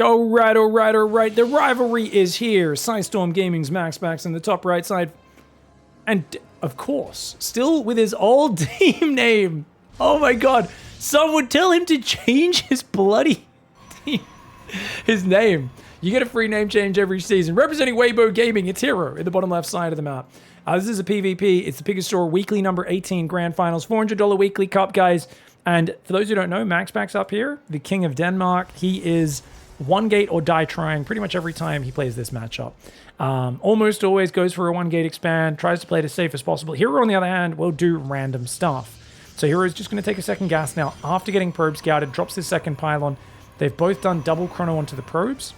All right, all right, all right. The rivalry is here. Storm Gaming's MAXPAX in the top right side. And, of course, still with his old team name. Oh my god. Someone tell him to change his bloody team. His name. You get a free name change every season. Representing Weibo Gaming, it's Hero in the bottom left side of the map. This is a PvP. It's the Pigstarcraft Store weekly number 18 grand finals. $400 weekly cup, guys. And for those who don't know, MAXPAX up here, the king of Denmark. He is one gate or die trying pretty much every time he plays this matchup. Almost always goes for a one gate expand, tries to play it as safe as possible. Hero, on the other hand, will do random stuff. So Hero is just going to take a second gas now. After getting probe scouted, drops his second pylon. They've both done double chrono onto the probes.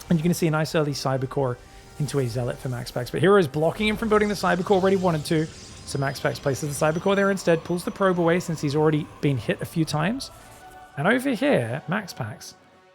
And you're going to see a nice early Cybercore into a Zealot for MAXPAX. But Hero is blocking him from building the Cybercore where he wanted to. So MAXPAX places the Cybercore there instead, pulls the probe away since he's already been hit a few times. And over here, MAXPAX,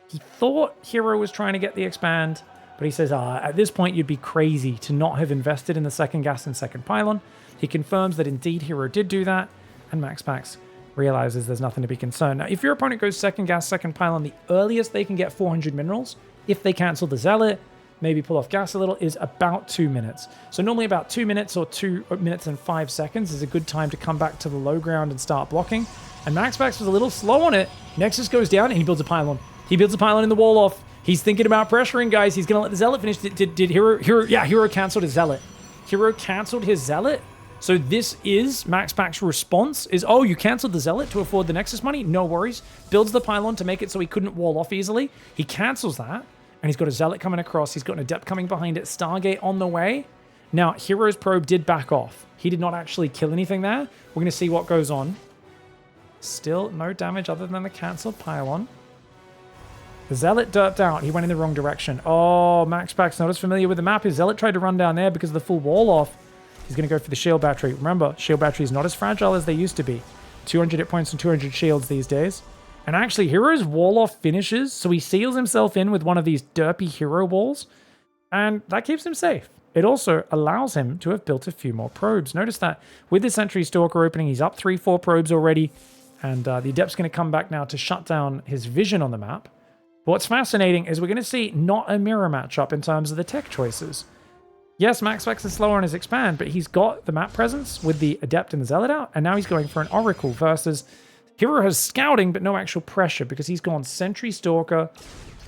he thought Hero was trying to get the expand, but he says, at this point, you'd be crazy to not have invested in the second gas and second pylon. He confirms that indeed Hero did do that, and MAXPAX realizes there's nothing to be concerned. Now, if your opponent goes second gas, second pylon, the earliest they can get 400 minerals, if they cancel the Zealot, maybe pull off gas a little, is about 2 minutes. So normally about 2 minutes or 2 minutes and 5 seconds is a good time to come back to the low ground and start blocking. And MAXPAX was a little slow on it. Nexus goes down and he builds a pylon. He builds a pylon in the wall off. He's thinking about pressuring, guys. He's going to let the Zealot finish. Did Hero... Yeah, Hero canceled his Zealot. Hero canceled his Zealot. So this is MAXPAX's response is, oh, you canceled the Zealot to afford the Nexus money? No worries. Builds the pylon to make it so he couldn't wall off easily. He cancels that. And he's got a Zealot coming across. He's got an Adept coming behind it. Stargate on the way. Now, Hero's probe did back off. He did not actually kill anything there. We're going to see what goes on. Still no damage other than the canceled pylon. The Zealot derped out. He went in the wrong direction. Oh, MAXPAX not as familiar with the map. His Zealot tried to run down there because of the full wall off. He's going to go for the shield battery. Remember, shield battery is not as fragile as they used to be. 200 hit points and 200 shields these days. And actually, Hero's wall off finishes, so he seals himself in with one of these derpy Hero walls. And that keeps him safe. It also allows him to have built a few more probes. Notice that with the Sentry Stalker opening, he's up 3-4 probes already. And the Adept's going to come back now to shut down his vision on the map. What's fascinating is we're going to see not a mirror matchup in terms of the tech choices. Yes, MAXPAX is slower on his expand, but he's got the map presence with the Adept and the Zealot out, and now he's going for an Oracle versus Hero has scouting, but no actual pressure because he's gone Sentry Stalker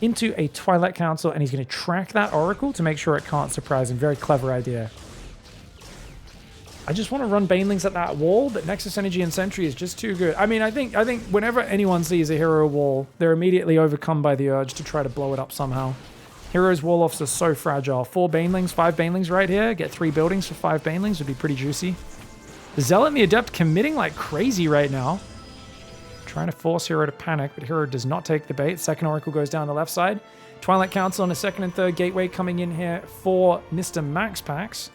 into a Twilight Council, and he's going to track that Oracle to make sure it can't surprise him. Very clever idea. I just want to run Banelings at that wall, but Nexus Energy and Sentry is just too good. I mean, I think whenever anyone sees a Hero wall, they're immediately overcome by the urge to try to blow it up somehow. Hero's wall-offs are so fragile. 4 Banelings, 5 Banelings right here. Get 3 buildings for 5 Banelings would be pretty juicy. The Zealot and the Adept committing like crazy right now. Trying to force Hero to panic, but Hero does not take the bait. Second Oracle goes down the left side. Twilight Council on a second and third gateway coming in here for Mr. MAXPAX.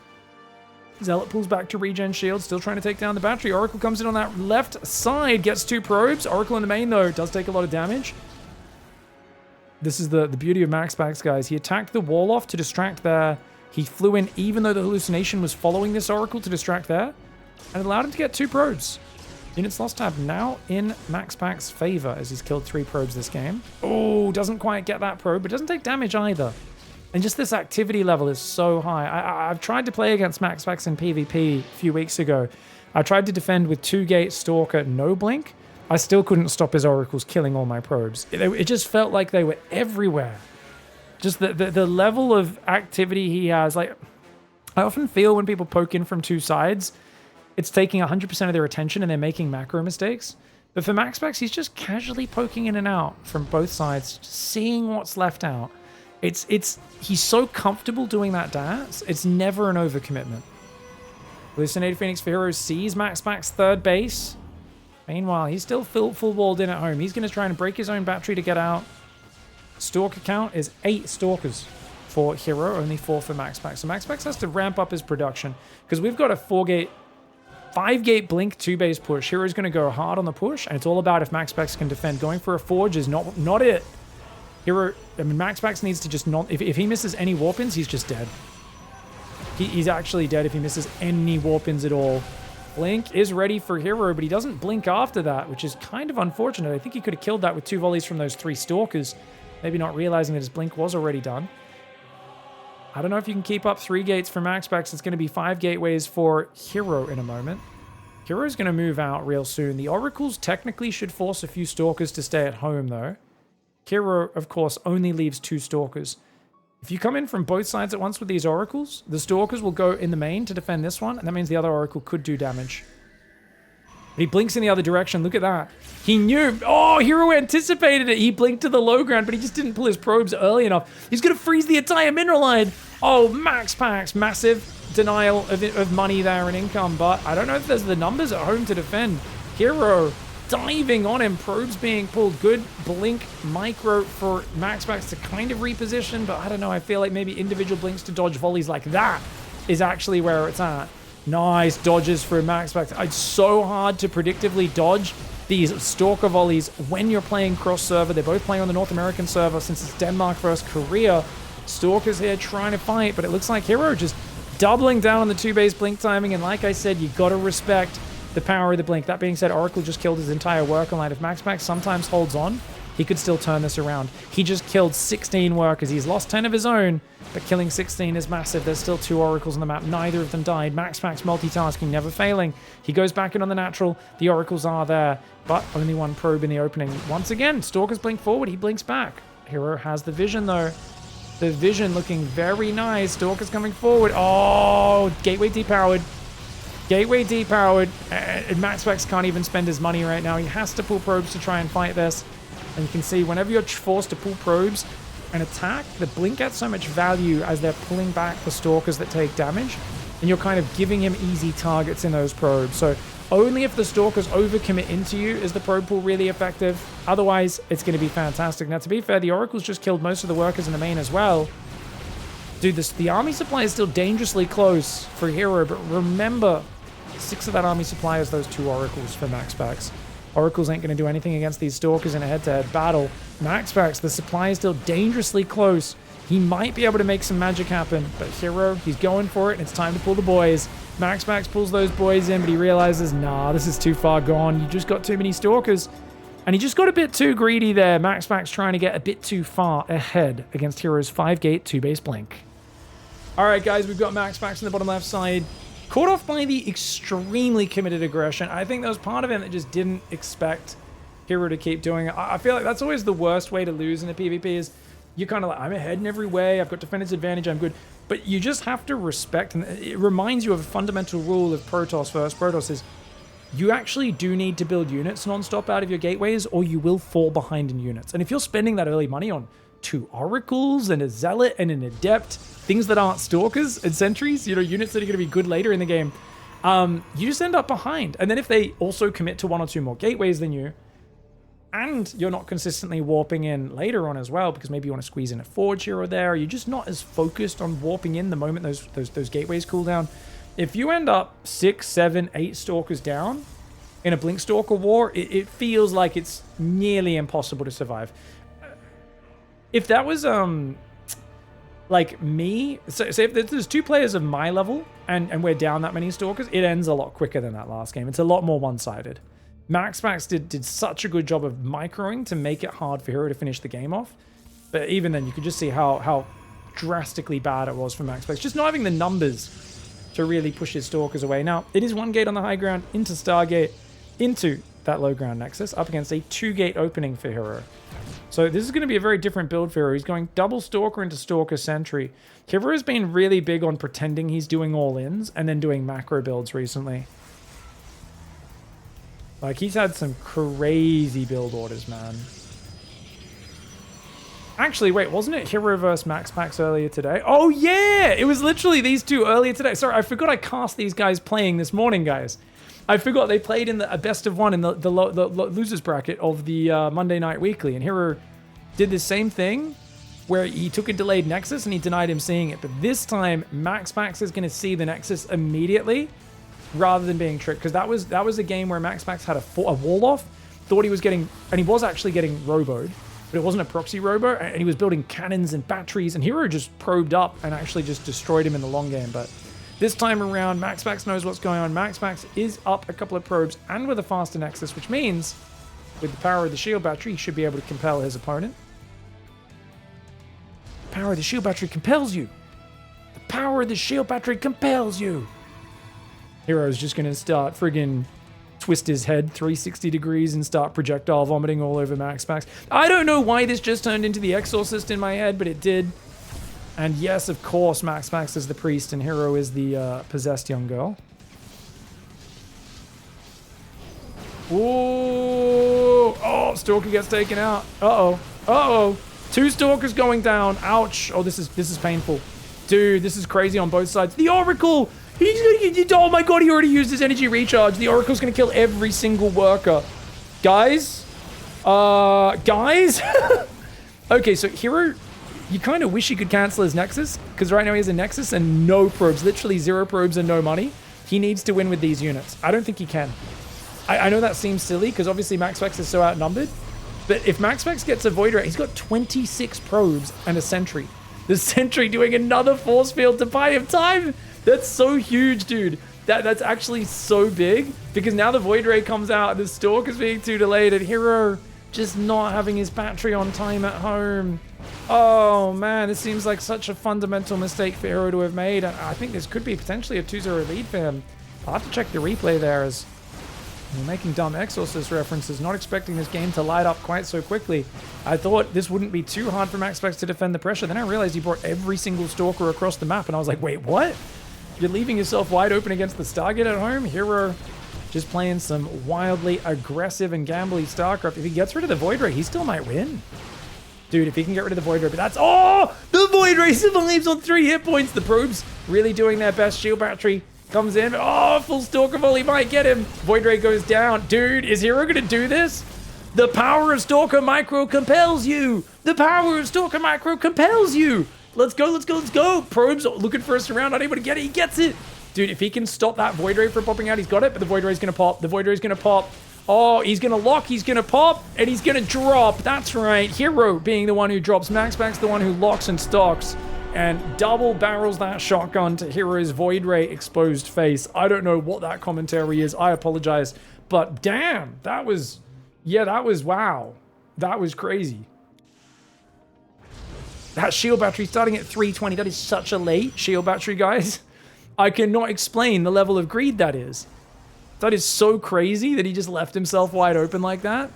Zealot pulls back to regen shield, still trying to take down the battery. Oracle comes in on that left side, gets 2 probes. Oracle in the main, though, does take a lot of damage. This is the beauty of MAXPAX, guys. He attacked the wall off to distract there. He flew in even though the hallucination was following this Oracle to distract there. And it allowed him to get 2 probes. Units lost tab now in MAXPAX's favor as he's killed 3 probes this game. Oh, doesn't quite get that probe, but doesn't take damage either. And just this activity level is so high. I've tried to play against MAXPAX in PvP a few weeks ago. I tried to defend with 2-gate Stalker, no blink. I still couldn't stop his Oracles killing all my probes. It just felt like they were everywhere. Just the level of activity he has. Like, I often feel when people poke in from 2 sides, it's taking 100% of their attention and they're making macro mistakes. But for MAXPAX, he's just casually poking in and out from both sides, just seeing what's left out. He's so comfortable doing that dance, it's never an overcommitment. Hallucinated Phoenix for Hero sees MAXPAX's third base. Meanwhile, he's still full walled in at home. He's going to try and break his own battery to get out. Stalker count is 8 Stalkers for Hero, only 4 for MAXPAX. So MAXPAX has to ramp up his production because we've got a 4-gate, 5-gate blink, 2-base push. Hero's going to go hard on the push, and it's all about if MAXPAX can defend. Going for a forge is not it. Hero, I mean, MAXPAX needs to just not... If he misses any warp-ins, he's just dead. He's actually dead if he misses any warp-ins at all. Blink is ready for Hero, but he doesn't blink after that, which is kind of unfortunate. I think he could have killed that with 2 volleys from those 3 Stalkers. maybe not realizing that his blink was already done. I don't know if you can keep up 3 gates for MAXPAX. It's going to be 5 gateways for Hero in a moment. Hero's going to move out real soon. The Oracles technically should force a few Stalkers to stay at home, though. Hero, of course, only leaves 2 Stalkers. If you come in from both sides at once with these Oracles, the Stalkers will go in the main to defend this one, and that means the other Oracle could do damage. But he blinks in the other direction. Look at that. He knew. Oh, Hero anticipated it. He blinked to the low ground, but he just didn't pull his probes early enough. He's going to freeze the entire mineral line. Oh, MAXPAX. Massive denial of money there and income, but I don't know if there's the numbers at home to defend. Hero diving on him, probes being pulled. Good blink micro for MAXPAX to kind of reposition, but I don't know, I feel like maybe individual blinks to dodge volleys like that is actually where it's at. Nice dodges for MAXPAX. It's so hard to predictively dodge these Stalker volleys when you're playing cross-server. They're both playing on the North American server since it's Denmark versus Korea. Stalker's here trying to fight, but it looks like Hero just doubling down on the 2-base blink timing, and like I said, you gotta respect the power of the blink. That being said, Oracle just killed his entire worker line. If MAXPAX sometimes holds on, he could still turn this around. He just killed 16 workers. He's lost 10 of his own, but killing 16 is massive. There's still 2 Oracles on the map. Neither of them died. MAXPAX multitasking, never failing. He goes back in on the natural. The Oracles are there, but only 1 probe in the opening. Once again, Stalkers blink forward. He blinks back. Hero has the vision, though. The vision looking very nice. Stalker's coming forward. Oh, gateway depowered. Gateway depowered. And MAXPAX can't even spend his money right now. He has to pull probes to try and fight this. And you can see whenever you're forced to pull probes and attack, the blink gets so much value as they're pulling back the Stalkers that take damage. And you're kind of giving him easy targets in those probes. So only if the Stalkers overcommit into you is the probe pull really effective. Otherwise, it's going to be fantastic. Now, to be fair, the Oracles just killed most of the workers in the main as well. Dude, the army supply is still dangerously close for Hero, but remember, 6 of that army supply is those 2 Oracles for MAXPAX. Oracles ain't going to do anything against these Stalkers in a head-to-head battle. MAXPAX, the supply is still dangerously close. He might be able to make some magic happen, but Hero, he's going for it, and it's time to pull the boys. MAXPAX pulls those boys in, but he realizes, nah, this is too far gone. You just got too many Stalkers. And he just got a bit too greedy there. MAXPAX trying to get a bit too far ahead against Hero's 5-gate 2-base blink. All right, guys, we've got MAXPAX on the bottom left side. Caught off by the extremely committed aggression. I think there was part of him that just didn't expect Hero to keep doing it. I feel like that's always the worst way to lose in a PvP is you're kind of like, I'm ahead in every way. I've got defender's advantage. I'm good. But you just have to respect, and it reminds you of a fundamental rule of Protoss versus Protoss is you actually do need to build units non-stop out of your gateways or you will fall behind in units. And if you're spending that early money on 2 Oracles and a Zealot and an Adept, things that aren't Stalkers and Sentries, you know, units that are going to be good later in the game, you just end up behind. And then if they also commit to 1 or 2 more gateways than you, and you're not consistently warping in later on as well, because maybe you want to squeeze in a Forge here or there, you're just not as focused on warping in the moment those gateways cool down. If you end up 6, 7, 8 Stalkers down in a Blink Stalker war, it feels like it's nearly impossible to survive. If that was like me, so if there's 2 players of my level and we're down that many Stalkers, it ends a lot quicker than that last game. It's a lot more one-sided. MAXPAX did such a good job of microing to make it hard for Hero to finish the game off. But even then, you could just see how drastically bad it was for MAXPAX. Just not having the numbers to really push his Stalkers away. Now, it is 1 gate on the high ground into Stargate, into that low ground nexus, up against a 2-gate opening for Hero. So this is going to be a very different build for Hero. He's going double Stalker into Stalker Sentry. Hero has been really big on pretending he's doing all-ins and then doing macro builds recently. Like, he's had some crazy build orders, man. Actually, wait, wasn't it Hero vs MAXPAX earlier today? Oh, yeah! It was literally these 2 earlier today. Sorry, I forgot I cast these guys playing this morning, guys. I forgot they played in a best of 1 in the losers bracket of the Monday Night Weekly. And Hero did the same thing where he took a delayed Nexus and he denied him seeing it. But this time, MAXPAX is going to see the Nexus immediately rather than being tricked. Because that was a game where MAXPAX had a wall off, thought he was getting, and he was actually getting roboed, but it wasn't a proxy robo, and he was building cannons and batteries, and Hero just probed up and actually just destroyed him in the long game. But this time around, MAXPAX knows what's going on. MAXPAX is up a couple of probes and with a faster Nexus, which means with the power of the shield battery, he should be able to compel his opponent. power of the shield battery compels you. The power of the shield battery compels you. Hero's just going to start friggin' twist his head 360 degrees and start projectile vomiting all over MAXPAX. I don't know why this just turned into the Exorcist in my head, but it did. And yes, of course, MAXPAX is the priest and Hero is the possessed young girl. Ooh. Oh, Stalker gets taken out. Uh-oh. Uh-oh. 2 Stalkers going down. Ouch. Oh, this is painful. Dude, this is crazy on both sides. The Oracle! Oh my god, he already used his energy recharge. The Oracle's gonna kill every single worker. Guys? Guys? Okay, so Hero, you kind of wish he could cancel his Nexus, because right now he has a Nexus and no probes. Literally 0 probes and no money. He needs to win with these units. I don't think he can. I know that seems silly, because obviously MAXPAX is so outnumbered. But if MAXPAX gets a Void Ray, he's got 26 probes and a Sentry. The Sentry doing another force field to buy him time. That's so huge, dude. That's actually so big, because now the Void Ray comes out and the Stalk is being too delayed and Hero just not having his battery on time at home. Oh man, this seems like such a fundamental mistake for Hero to have made. I think this could be potentially a 2-0 lead for him. I'll have to check the replay there, as we're making dumb Exorcist references, not expecting this game to light up quite so quickly. I thought this wouldn't be too hard for MAXPAX to defend the pressure. Then I realized he brought every single Stalker across the map, and I was like, wait, what? You're leaving yourself wide open against the Stargate at home? Hero just playing some wildly aggressive and gambly StarCraft. If he gets rid of the Void Ray, he still might win. Dude, if he can get rid of the Void Ray, but that's... Oh! The Void Ray survives on 3 hit points. The probes really doing their best. Shield battery comes in. Oh, full Stalker volley might get him. Void Ray goes down. Dude, is Hero going to do this? The power of Stalker Micro compels you. The power of Stalker Micro compels you. Let's go, let's go, let's go. Probes looking for a surround, not able to get it. He gets it. Dude, if he can stop that Void Ray from popping out, he's got it, but the Void Ray's going to pop. The Void Ray's going to pop. Oh, he's going to lock, he's going to pop, and he's going to drop. That's right. Hero being the one who drops. MAXPAX the one who locks and stocks and double barrels that shotgun to Hero's Void Ray exposed face. I don't know what that commentary is. I apologize. But damn, that was... Yeah, that was... Wow. That was crazy. That shield battery starting at 320. That is such a late shield battery, guys. I cannot explain the level of greed that is. That is so crazy that he just left himself wide open like that.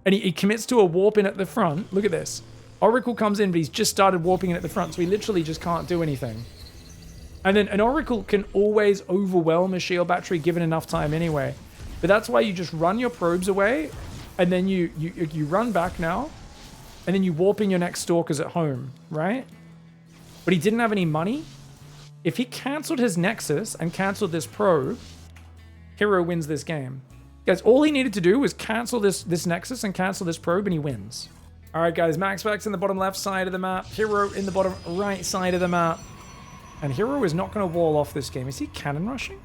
And he commits to a warp in at the front. Look at this. Oracle comes in, but he's just started warping in at the front, so he literally just can't do anything. And then an Oracle can always overwhelm a shield battery given enough time anyway. But that's why you just run your probes away, and then you run back now, and then you warp in your next Stalkers at home, right? But he didn't have any money. If he cancelled his Nexus and cancelled this probe, Hero wins this game. Guys, all he needed to do was cancel this Nexus and cancel this probe, and he wins. All right, guys, MAXPAX in the bottom left side of the map, Hero in the bottom right side of the map. And Hero is not going to wall off this game. Is he cannon rushing?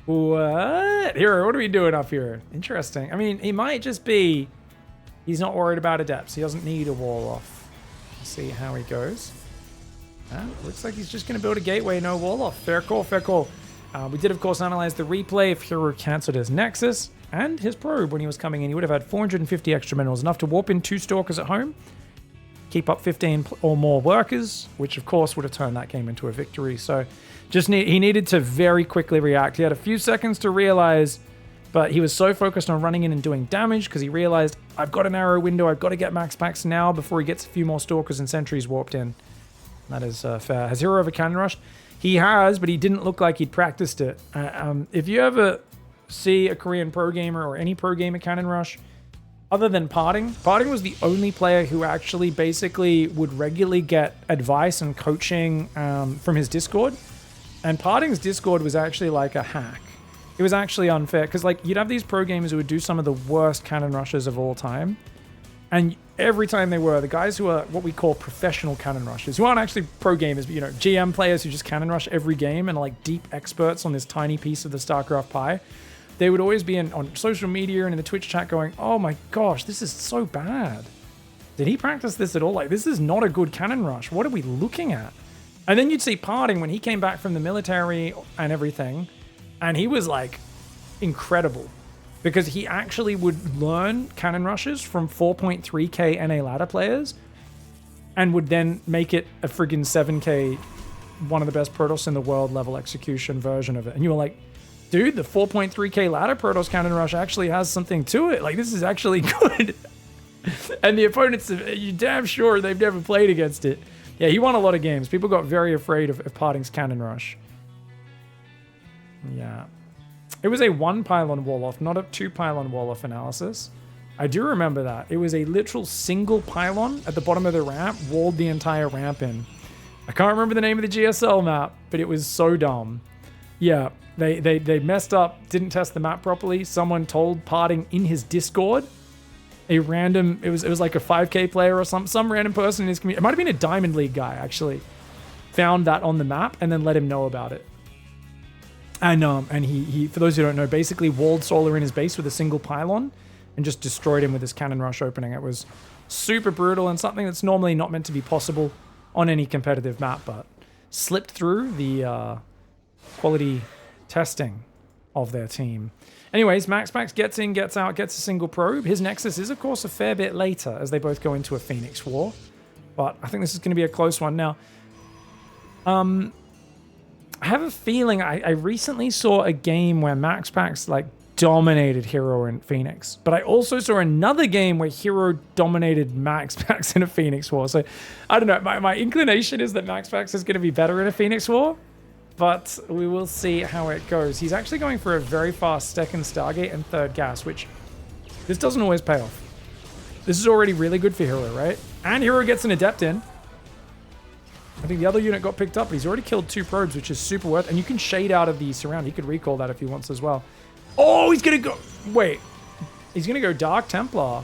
What? Hero, what are we doing up here? Interesting. I mean, he might just be... He's not worried about Adepts. He doesn't need a wall off. Let's see how he goes. Looks like he's just going to build a gateway, no wall off. Fair call, fair call. We did, of course, analyze the replay. If Hero cancelled his Nexus and his probe when he was coming in, he would have had 450 extra minerals, enough to warp in 2 Stalkers at home, keep up 15 or more workers, which, of course, would have turned that game into a victory. So he needed to very quickly react. He had a few seconds to realize, but he was so focused on running in and doing damage because he realized, I've got a narrow window, I've got to get MAXPAX now before he gets a few more Stalkers and Sentries warped in. That is fair. Has Hero ever cannon rushed? He has, but he didn't look like he'd practiced it. If you ever see a Korean pro gamer or any pro gamer cannon rush, other than Parting was the only player who actually basically would regularly get advice and coaching from his Discord. And Parting's Discord was actually like a hack. It was actually unfair because like you'd have these pro gamers who would do some of the worst cannon rushes of all time. And every time they were, the guys who are what we call professional cannon rushers, who aren't actually pro gamers, but, you know, GM players who just cannon rush every game and are like deep experts on this tiny piece of the StarCraft pie, they would always be on social media and in the Twitch chat going, oh my gosh, this is so bad. Did he practice this at all? Like, this is not a good cannon rush. What are we looking at? And then you'd see Parting when he came back from the military and everything, and he was like incredible. Because he actually would learn cannon rushes from 4.3k NA ladder players and would then make it a friggin' 7K, one of the best Protoss in the world level execution version of it. And you were like, dude, the 4.3K ladder Protoss Cannon Rush actually has something to it. Like, this is actually good. And the opponents, you're damn sure they've never played against it. Yeah, he won a lot of games. People got very afraid of Parting's Cannon Rush. Yeah. It was a 1 pylon wall-off, not a 2 pylon wall-off analysis. I do remember that. It was a literal single pylon at the bottom of the ramp, walled the entire ramp in. I can't remember the name of the GSL map, but it was so dumb. Yeah, they messed up, didn't test the map properly. Someone told Parting in his Discord, a random, it was like a 5K player or some random person in his community. It might have been a Diamond League guy, actually. Found that on the map and then let him know about it. And he, for those who don't know, basically walled Solar in his base with a single pylon and just destroyed him with his cannon rush opening. It was super brutal and something that's normally not meant to be possible on any competitive map, but slipped through the quality testing of their team. Anyways, MAXPAX gets in, gets out, gets a single probe. His Nexus is, of course, a fair bit later as they both go into a Phoenix War. But I think this is going to be a close one. Now, I have a feeling I recently saw a game where MAXPAX like dominated Hero and Phoenix, but I also saw another game where Hero dominated MAXPAX in a Phoenix War. So I don't know. My inclination is that MAXPAX is going to be better in a Phoenix War, but we will see how it goes. He's actually going for a very fast second Stargate and third gas, which this doesn't always pay off. This is already really good for Hero, right? And Hero gets an Adept in. I think the other unit got picked up, but he's already killed 2 probes, which is super worth. And you can shade out of the surround. He could recall that if he wants as well. Oh, he's going to go... Wait. He's going to go Dark Templar.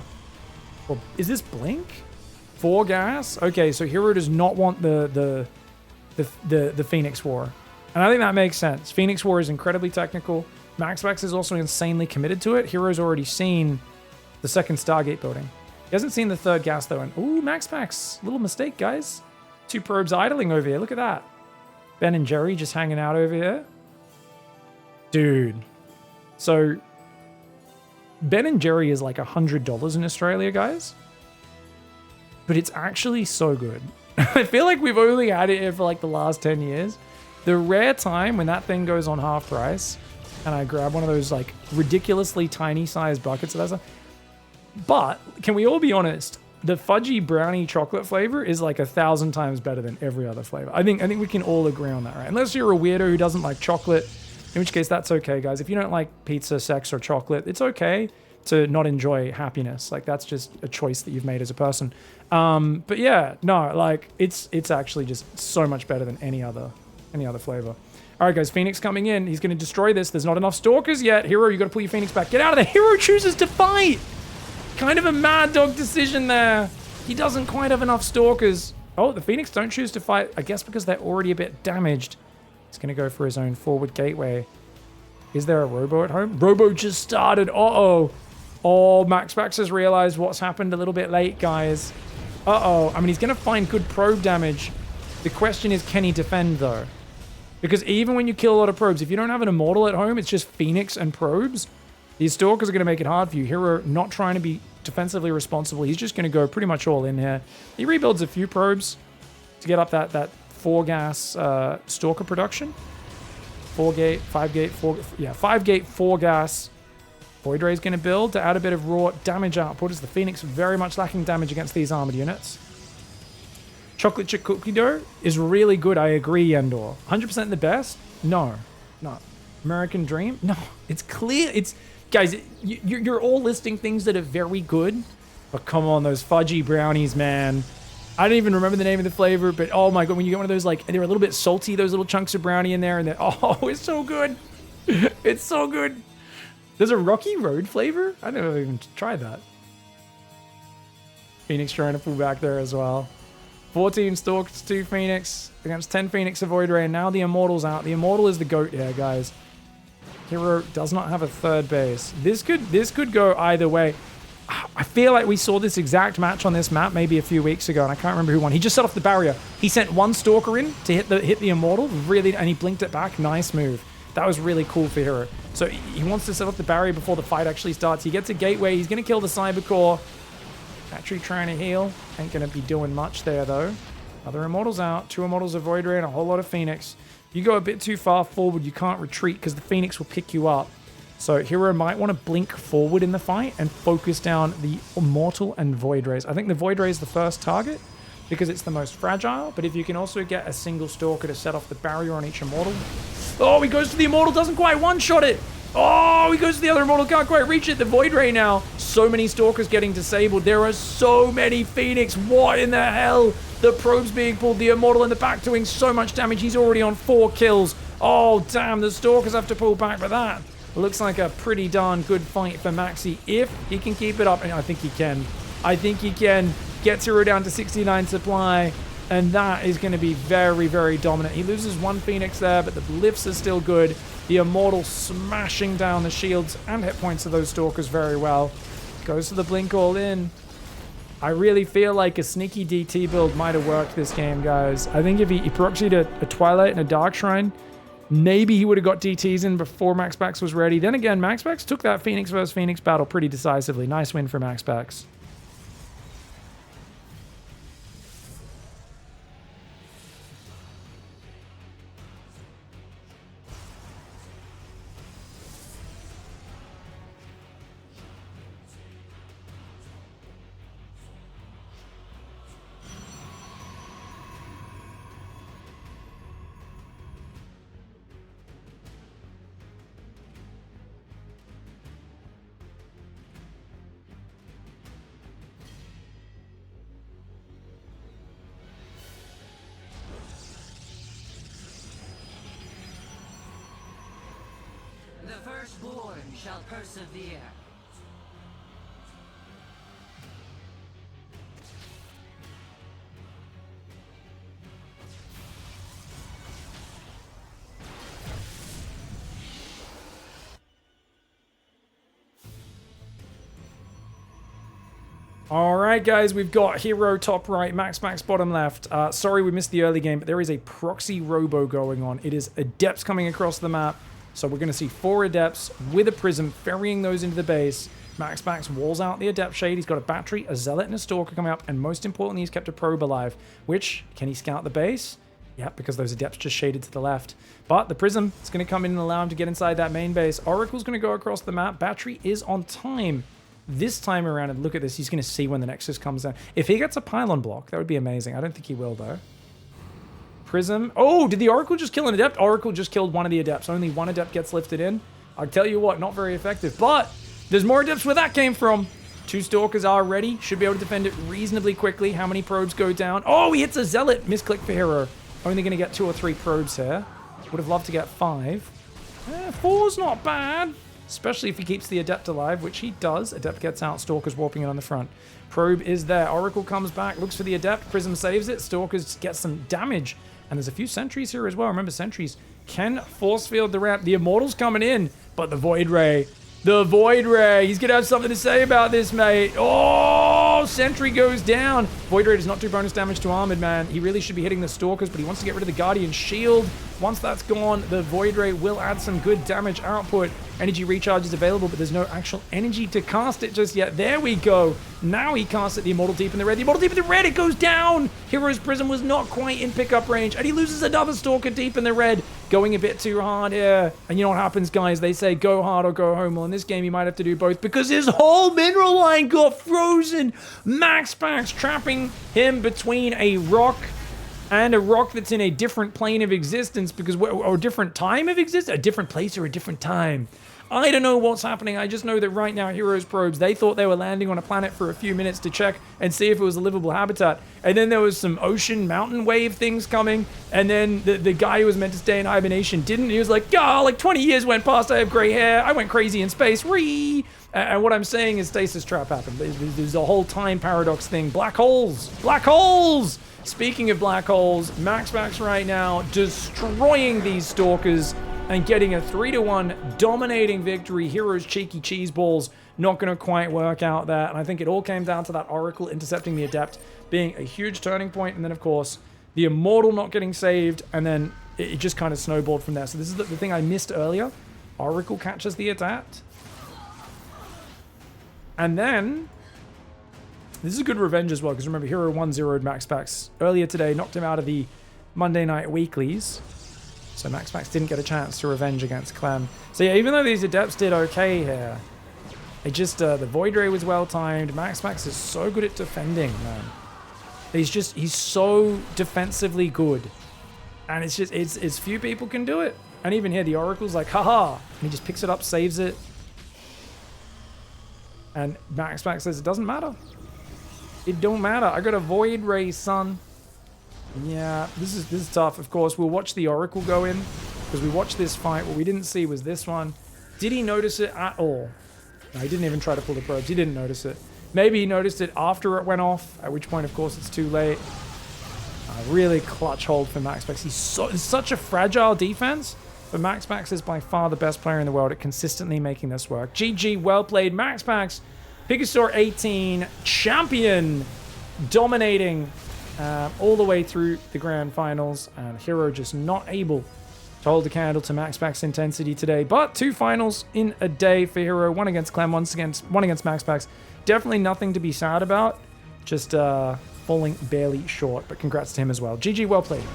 Well, is this Blink? 4 gas? Okay, so Hero does not want the Phoenix War. And I think that makes sense. Phoenix War is incredibly technical. MAXPAX is also insanely committed to it. Hero's already seen the second Stargate building. He hasn't seen the third gas, though. And ooh, MAXPAX. Little mistake, guys. 2 probes idling over here. Look at that. Ben and Jerry just hanging out over here. Dude. So, Ben and Jerry is like $100 in Australia, guys. But it's actually so good. I feel like we've only had it here for like the last 10 years. The rare time when that thing goes on half price and I grab one of those like ridiculously tiny sized buckets of that stuff. But, can we all be honest? The fudgy brownie chocolate flavor is like 1,000 times better than every other flavor. I think we can all agree on that, right? Unless you're a weirdo who doesn't like chocolate, in which case that's okay, guys. If you don't like pizza, sex, or chocolate, it's okay to not enjoy happiness. Like, that's just a choice that you've made as a person. But yeah, no, like it's actually just so much better than any other flavor. All right, guys, Phoenix coming in. He's going to destroy this. There's not enough Stalkers yet. Hero, you got to pull your Phoenix back. Get out of there. Hero chooses to fight. Kind of a mad dog decision there. He doesn't quite have enough Stalkers. Oh, the Phoenix don't choose to fight, I guess because they're already a bit damaged. He's going to go for his own forward gateway. Is there a Robo at home? Robo just started. Uh-oh. Oh, MAXPAX has realized what's happened a little bit late, guys. Uh-oh. I mean, he's going to find good probe damage. The question is, can he defend, though? Because even when you kill a lot of probes, if you don't have an Immortal at home, it's just Phoenix and probes. These Stalkers are going to make it hard for you. Hero not trying to be defensively responsible. He's just going to go pretty much all in here. He rebuilds a few probes to get up that 4-gas Stalker production. 4-gate, 5-gate, 4... Yeah, 5-gate, 4-gas. Void Ray is going to build to add a bit of raw damage output as the Phoenix very much lacking damage against these armored units. Chocolate chip cookie dough is really good, I agree, Yendor. 100% the best? No. Not. American Dream? No. It's clear. It's... Guys, you're all listing things that are very good, but come on, those fudgy brownies, man. I don't even remember the name of the flavor, but oh my god, when you get one of those, like, they're a little bit salty, those little chunks of brownie in there, and they're, oh, it's so good. It's so good. There's a Rocky Road flavor? I never even tried that. Phoenix trying to pull back there as well. 14 Stalkers, 2 Phoenix against 10 Phoenix of Void Ray, and now the Immortal's out. The Immortal is the GOAT here, guys. Hero does not have a third base. This could go either way. I feel like we saw this exact match on this map maybe a few weeks ago, and I can't remember who won. He just set off the barrier. He sent 1 Stalker in to hit the Immortal, really, and he blinked it back. Nice move. That was really cool for Hero. So he wants to set off the barrier before the fight actually starts. He gets a gateway. He's going to kill the Cybercore. Battery trying to heal. Ain't going to be doing much there, though. Other Immortals out. 2 Immortals of Void Ray and a whole lot of Phoenix. You go a bit too far forward, you can't retreat because the Phoenix will pick you up. So Hero might want to blink forward in the fight and focus down the Immortal and Void Rays. I think the Void Ray is the first target because it's the most fragile, but if you can also get a single Stalker to set off the barrier on each Immortal. Oh, he goes to the Immortal, doesn't quite one-shot it. Oh, he goes to the other Immortal, can't quite reach it. The Void Ray now. So many Stalkers getting disabled. There are so many Phoenix. What in the hell? The probe's being pulled. The Immortal in the back doing so much damage. He's already on 4 kills. Oh, damn. The Stalkers have to pull back for that. Looks like a pretty darn good fight for Maxi if he can keep it up. And I think he can. I think he can. Get Hero down to 69 supply. And that is going to be very, very dominant. He loses 1 Phoenix there, but the lifts are still good. The Immortal smashing down the shields and hit points of those Stalkers very well. Goes to the Blink all in. I really feel like a sneaky DT build might have worked this game, guys. I think if he proxied a Twilight and a Dark Shrine, maybe he would have got DTs in before MAXPAX was ready. Then again, MAXPAX took that Phoenix versus Phoenix battle pretty decisively. Nice win for MAXPAX. The firstborn shall persevere. Alright guys, we've got Hero top right, MAXPAX bottom left. Sorry we missed the early game, but there is a proxy robo going on. It is Adepts coming across the map. So we're going to see 4 Adepts with a Prism, ferrying those into the base. MAXPAX walls out the Adept Shade. He's got a Battery, a Zealot, and a Stalker coming up. And most importantly, he's kept a Probe alive. Which, can he scout the base? Yep, because those Adepts just shaded to the left. But the Prism is going to come in and allow him to get inside that main base. Oracle's going to go across the map. Battery is on time this time around. And look at this. He's going to see when the Nexus comes down. If he gets a Pylon block, that would be amazing. I don't think he will, though. Prism. Oh, did the Oracle just kill an Adept? Oracle just killed one of the Adepts. Only 1 Adept gets lifted in. I'll tell you what, not very effective. But there's more Adepts where that came from. 2 Stalkers are ready. Should be able to defend it reasonably quickly. How many probes go down? Oh, he hits a Zealot. Misclick for Hero. Only going to get 2 or 3 probes here. Would have loved to get 5. 4's not bad. Especially if he keeps the Adept alive, which he does. Adept gets out. Stalker's warping in on the front. Probe is there. Oracle comes back. Looks for the Adept. Prism saves it. Stalkers get some damage. And there's a few sentries here as well. Remember, sentries can force field the ramp. The Immortal's coming in, but the Void Ray. The Void Ray. He's going to have something to say about this, mate. Oh, sentry goes down. Void Ray does not do bonus damage to Armored, man. He really should be hitting the Stalkers, but he wants to get rid of the Guardian Shield. Once that's gone, the Void Ray will add some good damage output. Energy recharge is available, but there's no actual energy to cast it just yet. There we go. Now he casts it. The Immortal deep in the red. The Immortal deep in the red. It goes down. Hero's Prism was not quite in pickup range, and he loses another Stalker deep in the red. Going a bit too hard here. And you know what happens, guys? They say go hard or go home. Well, in this game, you might have to do both because his whole mineral line got frozen. MAXPAX trapping him between a rock and a rock that's in a different plane of existence because or a different time of existence, a different place or a different time. I don't know what's happening. I just know that right now, Heroes probes, they thought they were landing on a planet for a few minutes to check and see if it was a livable habitat. And then there was some ocean mountain wave things coming. And then the guy who was meant to stay in hibernation didn't. He was like, oh, like 20 years went past. I have gray hair. I went crazy in space. Ree! And what I'm saying is stasis trap happened. There's a whole time paradox thing. Black holes. Black holes! Speaking of black holes, MAXPAX right now destroying these Stalkers and getting a 3-1 dominating victory. Heroes cheeky cheese balls not going to quite work out there. And I think it all came down to that Oracle intercepting the Adept being a huge turning point. And then, of course, the Immortal not getting saved. And then it just kind of snowballed from there. So this is the thing I missed earlier. Oracle catches the Adept. And then This is a good revenge as well, because remember, Hero 1-0'd MAXPAX earlier today, knocked him out of the Monday Night Weeklies. So MAXPAX didn't get a chance to revenge against Clem. So yeah, even though these Adepts did okay here, it just, the Void Ray was well timed. MAXPAX is so good at defending, man. He's so defensively good. And it's just, it's few people can do it. And even here, the Oracle's like, haha. And he just picks it up, saves it. And MAXPAX says, it doesn't matter. It don't matter. I got a Void Ray, son. Yeah, this is tough. Of course, we'll watch the Oracle go in, because we watched this fight. What we didn't see was this one. Did he notice it at all? No, he didn't even try to pull the probes. He didn't notice it. Maybe he noticed it after it went off, at which point, of course, it's too late. Really clutch hold for MAXPAX. It's such a fragile defense, but MAXPAX is by far the best player in the world at consistently making this work. GG, well played, MAXPAX. Pigstarcraft 18 champion, dominating all the way through the grand finals, and Hero just not able to hold the candle to MAXPAX intensity today. But 2 finals in a day for Hero, one against Clem, one against MAXPAX. Definitely nothing to be sad about, just falling barely short, but congrats to him as well. GG, well played.